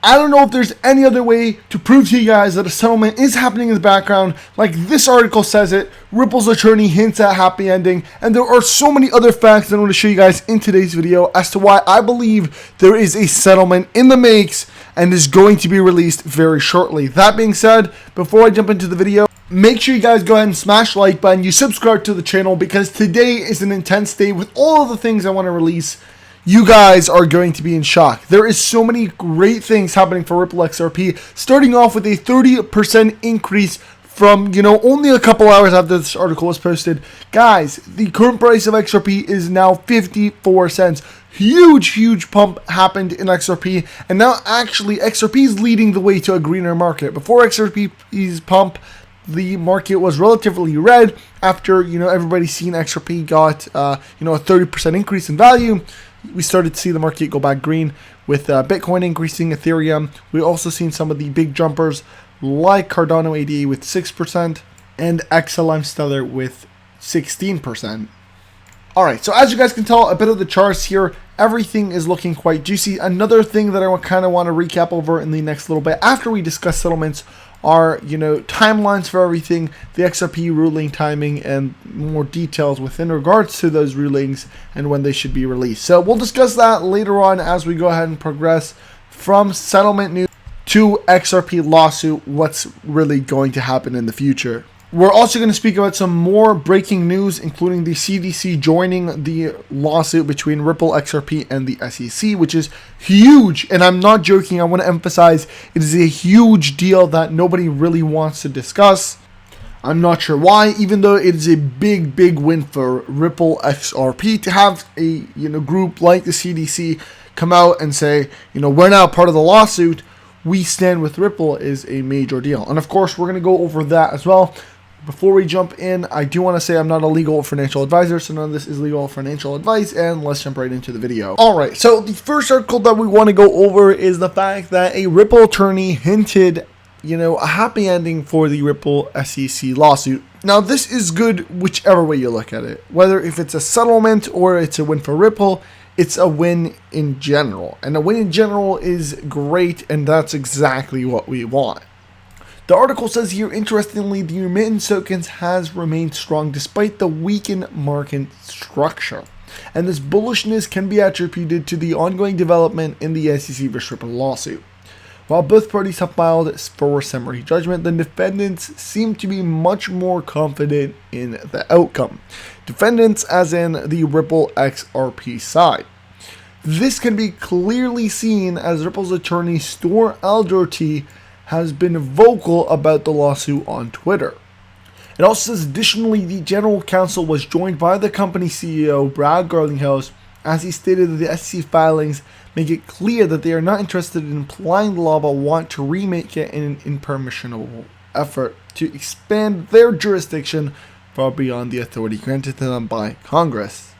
I don't know if there's any other way to prove to you guys that a settlement is happening in the background. Like this article says it, Ripple's attorney hints at happy ending, and there are so many other facts that I want to show you guys in today's video as to why I believe there is a settlement in the makes and is going to be released very shortly. That being said, before I jump into the video, make sure you guys go ahead and smash the like button, you subscribe to the channel, because today is an intense day with all of the things I want to release. You guys are going to be in shock. There is so many great things happening for Ripple XRP, starting off with a 30% increase from, only a couple hours after this article was posted. Guys, the current price of XRP is now 54 cents. Huge pump happened in XRP, and now actually XRP is leading the way to a greener market. Before XRP's pump, the market was relatively red. After, everybody seen XRP got, a 30% increase in value, we started to see the market go back green with Bitcoin increasing, Ethereum. We also seen some of the big jumpers like Cardano ADA with 6% and XLM Stellar with 16%. Alright, so as you guys can tell, a bit of the charts here, everything is looking quite juicy. Another thing that I kind of want to recap over in the next little bit after we discuss settlements are, timelines for everything, the XRP ruling timing, and more details within regards to those rulings and when they should be released. So we'll discuss that later on as we go ahead and progress from settlement news to XRP lawsuit, what's really going to happen in the future. We're also going to speak about some more breaking news, including the CDC joining the lawsuit between Ripple, XRP, and the SEC, which is huge. And I'm not joking. I want to emphasize it is a huge deal that nobody really wants to discuss. I'm not sure why, even though it is a big win for Ripple XRP to have a group like the CDC come out and say, we're now part of the lawsuit. We stand with Ripple is a major deal. And of course, we're going to go over that as well. Before we jump in, I do want to say I'm not a legal or financial advisor, so none of this is legal or financial advice, and let's jump right into the video. Alright, so the first article that we want to go over is the fact that a Ripple attorney hinted, a happy ending for the Ripple SEC lawsuit. Now, this is good whichever way you look at it. Whether if it's a settlement or it's a win for Ripple, it's a win in general. And a win in general is great, and that's exactly what we want. The article says here, interestingly, the remittance tokens has remained strong despite the weakened market structure. And this bullishness can be attributed to the ongoing development in the SEC vs. Ripple lawsuit. While both parties have filed for summary judgment, the defendants seem to be much more confident in the outcome. Defendants as in the Ripple XRP side. This can be clearly seen as Ripple's attorney Store Alderty has been vocal about the lawsuit on Twitter. It also says additionally the general counsel was joined by the company CEO Brad Garlinghouse as he stated that the SEC filings make it clear that they are not interested in implying the law but want to remake it in an impermissible effort to expand their jurisdiction far beyond the authority granted to them by Congress.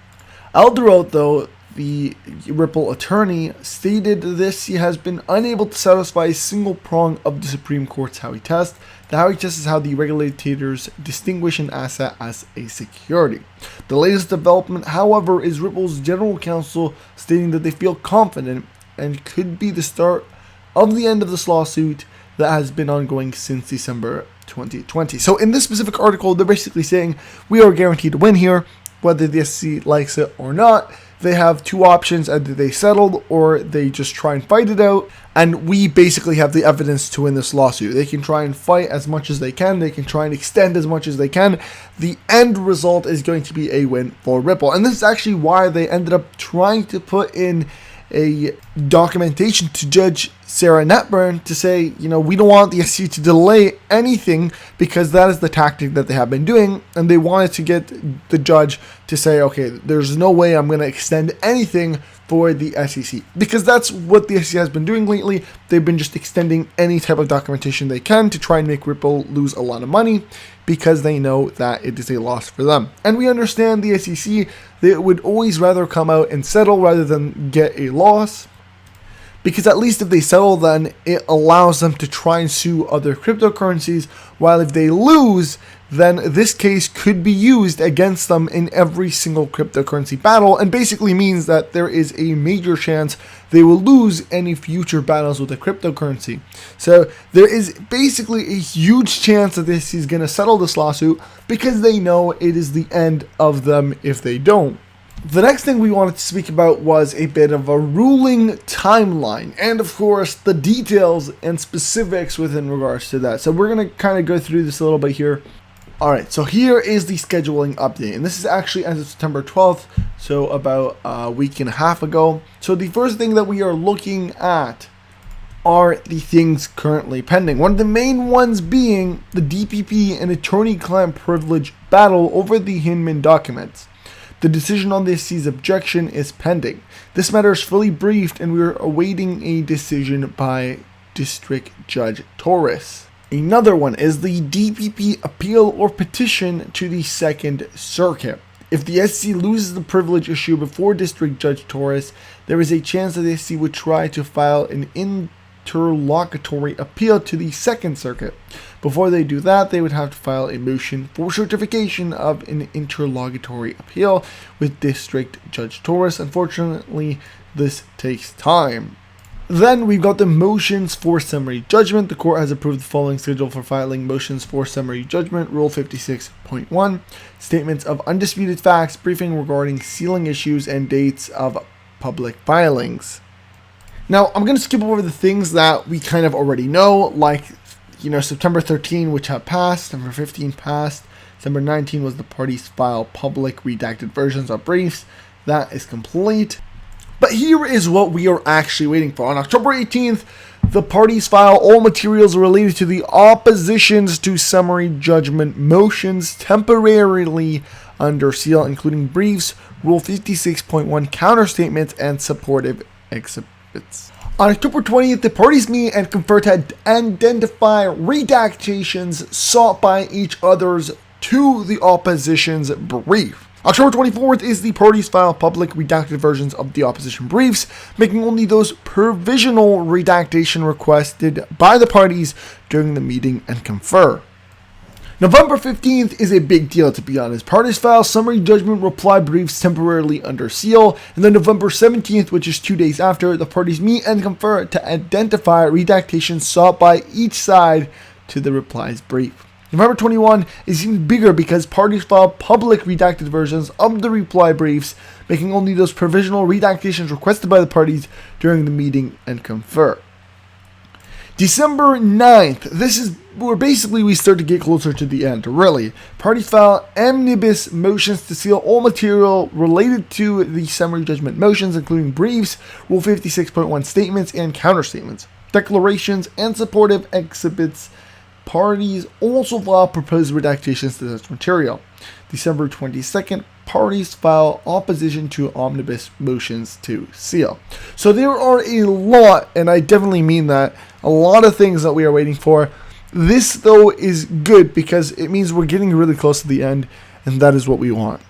Alderot, though, the Ripple attorney, stated this he has been unable to satisfy a single prong of the Supreme Court's Howey test. The Howey test is how the regulators distinguish an asset as a security. The latest development, however, is Ripple's general counsel stating that they feel confident and could be the start of the end of this lawsuit that has been ongoing since December 2020. So in this specific article, they're basically saying we are guaranteed to win here, whether the SEC likes it or not. They have two options: either they settle or they just try and fight it out, and we basically have the evidence to win this lawsuit. They can try and fight as much as they can, they can try and extend as much as they can. The end result is going to be a win for Ripple, and this is actually why they ended up trying to put in a documentation to Judge Sarah Netburn to say, we don't want the SEC to delay anything, because that is the tactic that they have been doing, and they wanted to get the judge to say, okay, there's no way I'm going to extend anything for the SEC, because that's what the SEC has been doing lately. They've been just extending any type of documentation they can to try and make Ripple lose a lot of money, because they know that it is a loss for them. And we understand the SEC, they would always rather come out and settle rather than get a loss, because at least if they settle, then it allows them to try and sue other cryptocurrencies, while if they lose, then this case could be used against them in every single cryptocurrency battle, and basically means that there is a major chance they will lose any future battles with the cryptocurrency. So there is basically a huge chance that this is going to settle this lawsuit, because they know it is the end of them if they don't. The next thing we wanted to speak about was a bit of a ruling timeline, and of course the details and specifics within regards to that. So we're going to kind of go through this a little bit here. Alright, so here is the scheduling update, and this is actually as of September 12th, so about a week and a half ago. So the first thing that we are looking at are the things currently pending. One of the main ones being the DPP and attorney-client privilege battle over the Hinman documents. The decision on the SEC's objection is pending. This matter is fully briefed, and we are awaiting a decision by District Judge Torres. Another one is the DPP appeal or petition to the Second Circuit. If the SEC loses the privilege issue before District Judge Torres, there is a chance that the SEC would try to file an interlocutory appeal to the Second Circuit. Before they do that, they would have to file a motion for certification of an interlocutory appeal with District Judge Torres. Unfortunately, this takes time. Then we've got the motions for summary judgment. The court has approved the following schedule for filing motions for summary judgment. Rule 56.1, statements of undisputed facts, briefing regarding sealing issues, and dates of public filings. Now, I'm going to skip over the things that we kind of already know, like, September 13, which have passed, September 15 passed, December 19 was the parties file public redacted versions of briefs. That is complete. But here is what we are actually waiting for. On October 18th, the parties file all materials related to the oppositions to summary judgment motions temporarily under seal, including briefs, Rule 56.1 counterstatements, and supportive exhibits. On October 20th, the parties meet and confer to identify redactations sought by each other's to the opposition's brief. October 24th is the parties file public redacted versions of the opposition briefs, making only those provisional redactation requested by the parties during the meeting and confer. November 15th is a big deal, to be honest. Parties file summary judgment reply briefs temporarily under seal, and then November 17th, which is 2 days after, the parties meet and confer to identify redactations sought by each side to the replies brief. November 21 is even bigger because parties file public redacted versions of the reply briefs, making only those provisional redactations requested by the parties during the meeting and confer. December 9th, this is where basically we start to get closer to the end, really. Parties file omnibus motions to seal all material related to the summary judgment motions, including briefs, Rule 56.1 statements and counterstatements, declarations, and supportive exhibits. Parties also file proposed redactations to such material. December 22nd, parties file opposition to omnibus motions to seal. So there are a lot, and I definitely mean that, a lot of things that we are waiting for. This, though, is good because it means we're getting really close to the end, and that is what we want.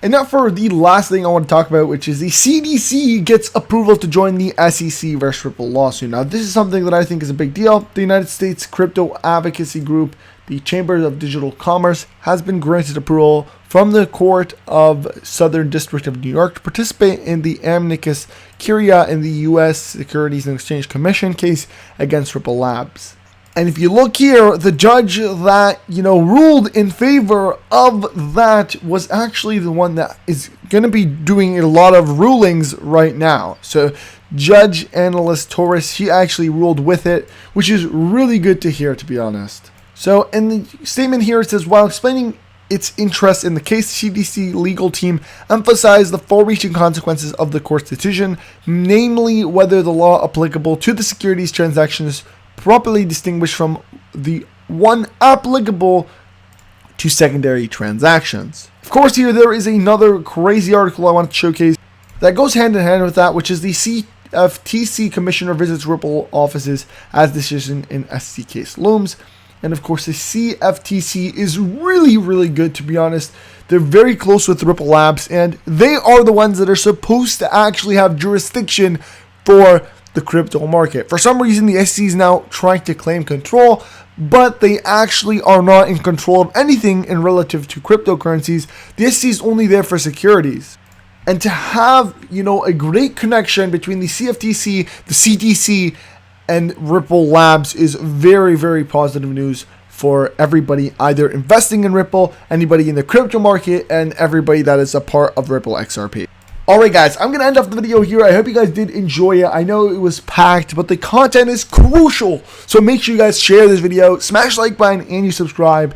And now for the last thing I want to talk about, which is the CDC gets approval to join the SEC vs. Ripple lawsuit. Now, this is something that I think is a big deal. The United States Crypto Advocacy Group, the Chamber of Digital Commerce, has been granted approval from the Court of Southern District of New York to participate in the amicus curiae in the U.S. Securities and Exchange Commission case against Ripple Labs. And if you look here, the judge that, ruled in favor of that was actually the one that is going to be doing a lot of rulings right now. So Judge Analyst Torres, he actually ruled with it, which is really good to hear, to be honest. So in the statement here, it says, while explaining its interest in the case, the CDC legal team emphasized the far-reaching consequences of the court's decision, namely whether the law applicable to the securities transactions properly distinguished from the one applicable to secondary transactions. Of course, here there is another crazy article I want to showcase that goes hand in hand with that, which is the CFTC Commissioner visits Ripple offices as decision in SEC case looms. And of course, the CFTC is really, really good, to be honest. They're very close with Ripple Labs, and they are the ones that are supposed to actually have jurisdiction for the crypto market. For some reason, the SEC is now trying to claim control, but they actually are not in control of anything in relative to cryptocurrencies. The SEC is only there for securities. And to have, a great connection between the CFTC, the CDC, and Ripple Labs is very, very positive news for everybody either investing in Ripple, anybody in the crypto market, and everybody that is a part of Ripple XRP. Alright guys, I'm going to end off the video here. I hope you guys did enjoy it. I know it was packed, but the content is crucial. So make sure you guys share this video, smash the like button, and you subscribe.